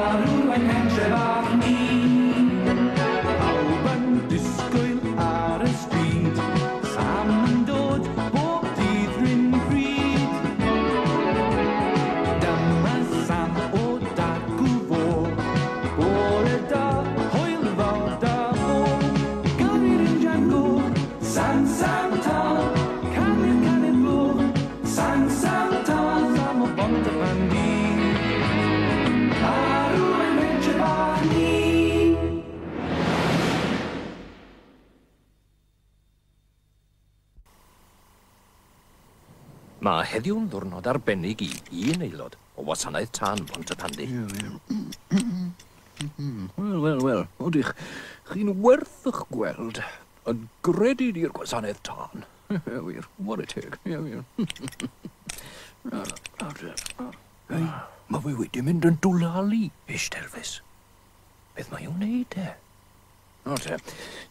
Arw yn hentref ar ni. Pawb yn disgwyl ar y stryd, Sam yn dod bob dydd rhywun pryd. Dyma Sam o Dacw Fo, bore da, hwyl fawr da fo. Gafir yn Django, Sam ta, canu flo, Sam ta, Sam o bont y bandi. Arw yn hentref ar ni. Mae heddiw'n ddwrnod arbennig i un aelod o wasanaeth tân Bont y Pandi. Wel, odych chi'n werth eich gweld yn gredyd i'r gwasanaeth tân. Wir, what a teg. Mae fe wedi mynd yn dwlalu, Eisteddfus. Beth mae o'n neud e?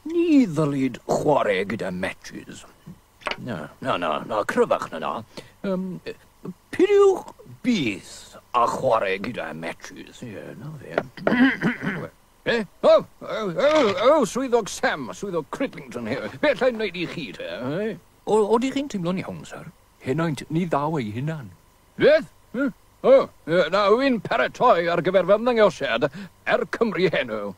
Ni ddylid chwarae gyda matches. Na, cryfach na. Pidiwch byth a chwarae gyda matches. Ie, na fe. Swyddog Sam, swyddog Cridlington here. Beth ai'n neud i chi te? Oeddi chi'n teimlo'n iawn, sir? Henaint ni ddaw ei hunan. Beth? Na, wy'n paratoi ar gyfer fy ymddangosiad Cymru heno.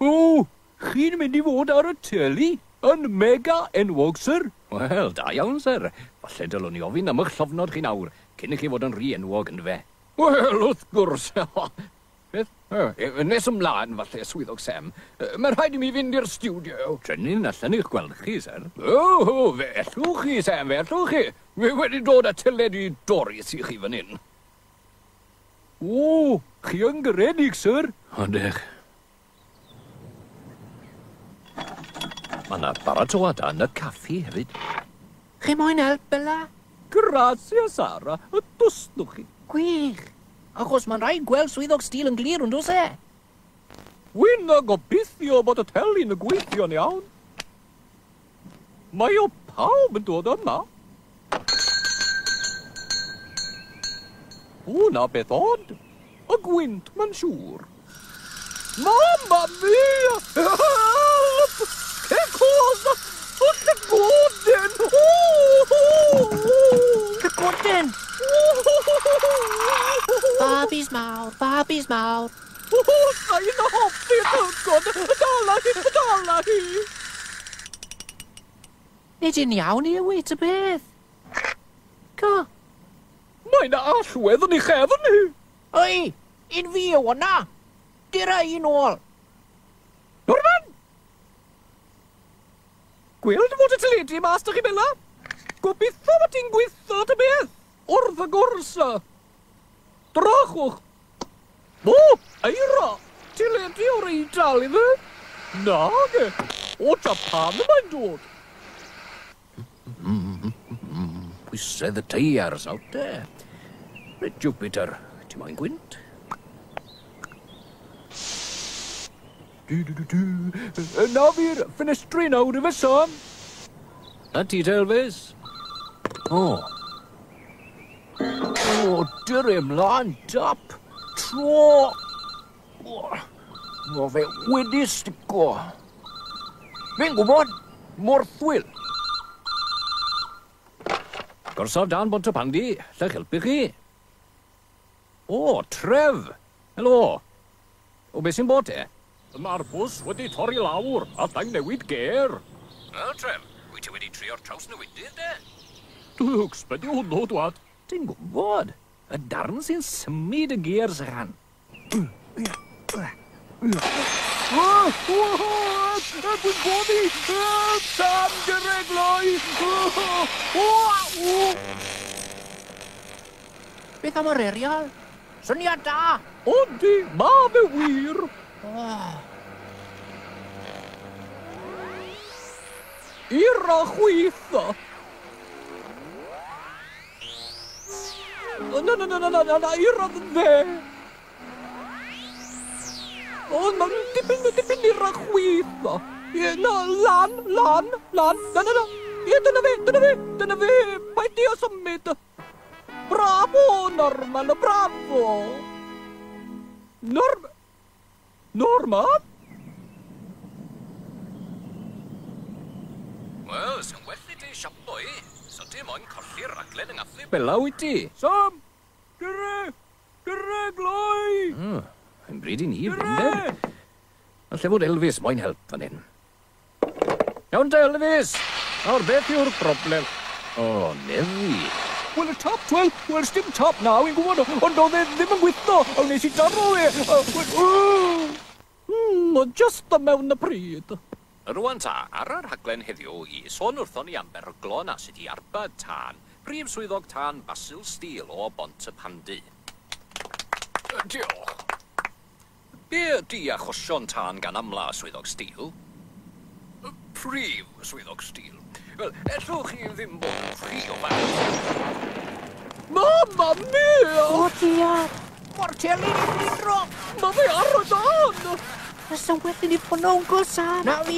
Chi'n mynd i fod ar y teli? Yn mega enwog, sir? Wel, da iawn, sir. Falle dylwn ni ofyn am eich llofnod chi nawr, cyn i chi fod yn rhy enwog yn fe. Wel, wrth gwrs. Beth? Nes ymlaen, falle, swyddog Sam. Mae rhaid i mi fynd i'r studio. Trenin allan i'ch gweld chi, sir. Fellwch chi, Sam, fellwch chi. Fi wedi dod â teledu Doris i chi fan hyn. Chi yn garedig, sir? Odych. Mae yna baratoada yn y caffi hefyd. Chi moyn help, Bella? Gracias, Sara. Y dwsnwch chi. Gwych. Achos mae'n rhaid gweld swyddog stil yn glir, yn dos e? Wy'n gobeithio bod y teli'n gweithio'n iawn. Mae o pawb yn dod yma. Na beth od. Y gwynt, mae'n siŵr. Mamma mia! Help! Che cosa? Che goden! Che goden? Babis mawr. Sa'n hoffi'r hwgod. Dala hi. Nid yn iawn i ywyd y beth. Co? Mae'n allwedd yn ei chefn ni. Oi, un fi o hwnna. Dira un ôl. Norman! Gweld fod y teledu mas da chi, Bella? Gobeithio bod ti'n gweithio dy beth. Wrth y gwrsa. Drachwch. Eira. Teledu o'r Eidal iddo? Nag e. O Japan mae'n dod. Pwysedd y teiars awt e. Red Jupiter, ti moyn gwynt? Na fi'r ffenestri nawr i fe son. A ti, Telfys? Dyr mlaen dap. Tro. O fe wedi stico. Fi'n gwybod, morthwyl. Gorsaf dan Bont y Pandi, lle'ch helpu chi. Tref. Helo. Beth sy'n bod e? Mae'r bws wedi torri lawr, a da'n newid ger. Tref, wyt ti wedi trio'r traws newydydd, de? Dwi'n hwgsbedio hwnnw, dwad. Ti'n gwybod, y darn sy'n symud y ger sy'n. Dwi'n bod i! Sam geregloi! Beth am yr erial? Syniad da! Ondi, ma fe wir! Ira chwitha! Na, ira fe! Mae'n dipyn ira chwitha! Na, lan! Na! Dyna fe! Paid di o symud! Bravo, Norman, bravo! Norma? Wel, sy'n well i ti siapo i. So ti moyn colli'r raglen yng ngaffi bela wyt ti. Sam! Gyrre, gloi! Yn bryd i ni, bwnder. Alle fod Elvis moyn help fan hyn. Iawn te, Elvis! Nawr, beth yw'r broblem? O, nefi. Wel, y top, wel, sdim top na, wy'n gwybod, ond oedd e ddim yn gwythno, o nes i daro e. Just o mewn y pryd. Rwan ta, ar yr rhaglen heddiw i sôn wrthon ni am berglon a sut i arbad tân, brif swyddog tân Basil Steel o Bont y Pandy. Diolch. Be ydi achosion tân gan amla swyddog Steel? Prif swyddog Steel. Wel, ellwch chi ddim bod yn ffri o fath. Mamma mia! O, diolch! Mor Telly ni blindro! Mae fe ar y dan! Fes yn well i ni ffwno'n gosan! Na fi!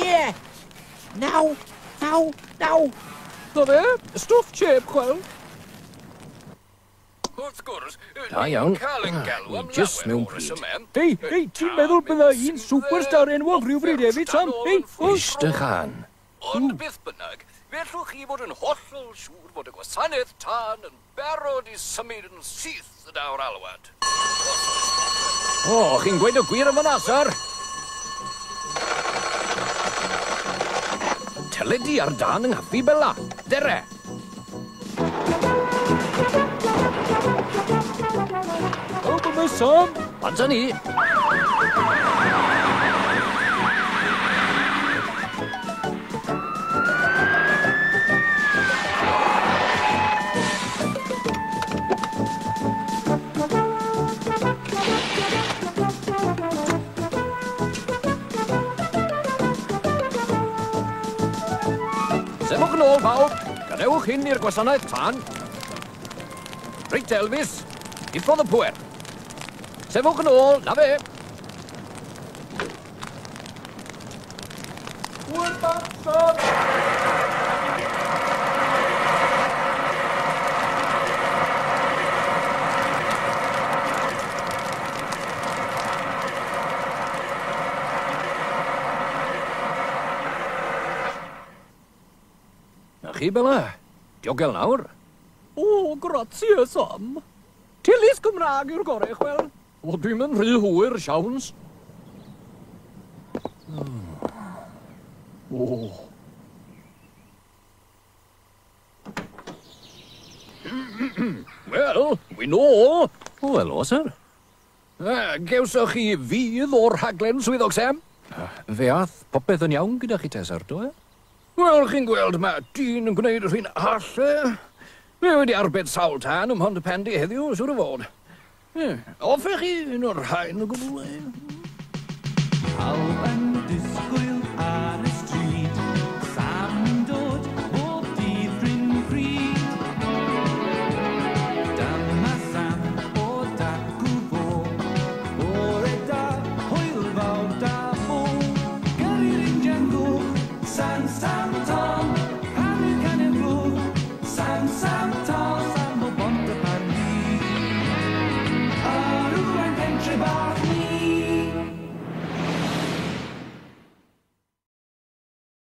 Naw! Do fe? Stwff chep, chwel? Wrth gwrs, Da iawn. cael yn galw am Jyst lawer mewn o pryd. resymau. Hei, ti'n meddwl bydda un superstar enwog rhywbryd hefyd, Sam? Hei, Wish dy chan. Ond beth bynnag, fellwch chi fod yn hollol siŵr bod y gwasanaeth tân yn barod i symud yn syth y dawr alwad. O, chi'n gweud y gwir yma nasar? Teledu ar dan yng ngaffi bela. Dere. o, byma Sam. Panta ni. Sefwch yn ôl, bawb. Gadewch hyn i'r gwasanaeth tân. Reit, Elvis. Diffodd y pwer. Sefwch yn ôl, na fe. Hwyl bach, Sam. Na chi, Bela? Diogel nawr. O, grazie, Sam. Tillys Gymraeg yw'r gorau, chwel. O, dwi'n yn rhy hwyr, siawns. O. Wel, wy'n ôl. Wel, o, sir. Gewsoch chi fydd o'r rhaglen swyddog Sam? Fe ath popeth yn iawn gyda chi, Tesar, do e? Wel, chi'n gweld mae dyn yn gwneud rhywun alle. Fe wedi arbed sawl tan ym Mhont y Pandy heddiw, siwr o fod. Offech chi un o'r rhain o gwbl. Pawb yn disgwyl ar y stryd, Sam yn dod bob dydd rhywun pryd. Dyma Sam o dacw fo, bore da, hwyl fawr da mo. Gyrru'r injan goch, Sam to.